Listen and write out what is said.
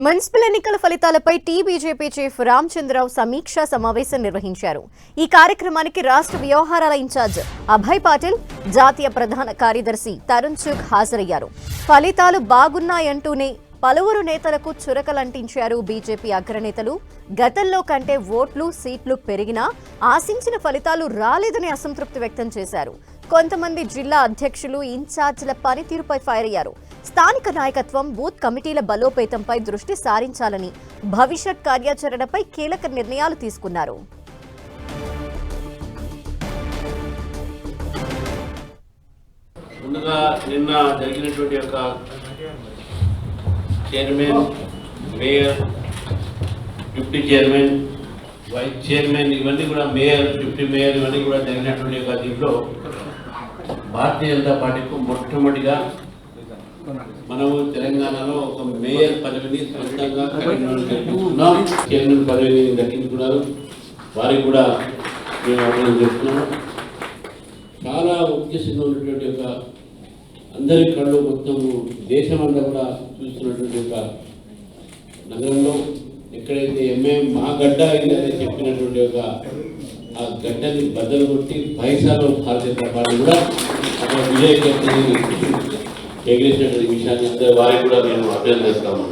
Municipal ఎన్నికల ఫలితాలపై TBJP chief Ramachandra Rao సమీక్షా సమావేశం నిర్వహించారు. ఈ కార్యక్రమానికి రాష్ట్ర వ్యవహారాల ఇన్ఛార్జ్ అభయ్ పాటిల్, జాతీయ ప్రధాన కార్యదర్శి తరుణ్ చుగ్ హాజరయ్యారు. ఫలితాలు బాగున్నాయంటూనే పలువురు నేతలకు చురకలంటించారు బీజేపీ అగ్రనేతలు. గతంలో కంటే ఓట్లు, సీట్లు పెరిగినా ఆశించిన ఫలితాలు రాలేదని అసంతృప్తి వ్యక్తం చేశారు. కొంతమంది జిల్లా అధ్యక్షులు, ఇన్ఛార్జీల పనితీరుపై ఫైర్ అయ్యారు. స్థానిక నాయకత్వం, బూత్ కమిటీల బలోపేతంపై దృష్టి సారించాలని, భవిష్యత్ కార్యాచరణపై కీలక నిర్ణయాలు తీసుకున్నారు. ముందుగా నిన్న జరిగినటువంటి యొక్క chairman, mayor, deputy chairman, vice chairman, ఇవన్నీ కూడా మేయర్, డిప్యూటీ మేయర్ ఇవన్నీ కూడా జరిగినటువంటి యొక్క దీంట్లో భారతీయ జనతా పార్టీకు మొట్టమొదటిగా మనము తెలంగాణలో ఒక మేయర్ పదవిని సొంతంగా దక్కించుకున్నాం. చైర్మన్ పదవిని దక్కించుకున్నారు. వారికి కూడా మేము అభినందన చేస్తున్నాము. చాలా ఉద్దేశంగా ఉన్నటువంటి యొక్క అందరి కళ్ళు మొత్తం దేశమంతా కూడా చూస్తున్నటువంటి యొక్క నగరంలో ఎక్కడైతే మా గడ్డ అయిందని చెప్పినటువంటి యొక్క ఆ గడ్డని బద్దలు కొట్టి పైసాలో భారతీయ జనతా పార్టీ కూడా విజయ ఎగిరేసినటువంటి విషయాన్ని అందరూ వారికి కూడా మేము అభ్యర్థిస్తాము.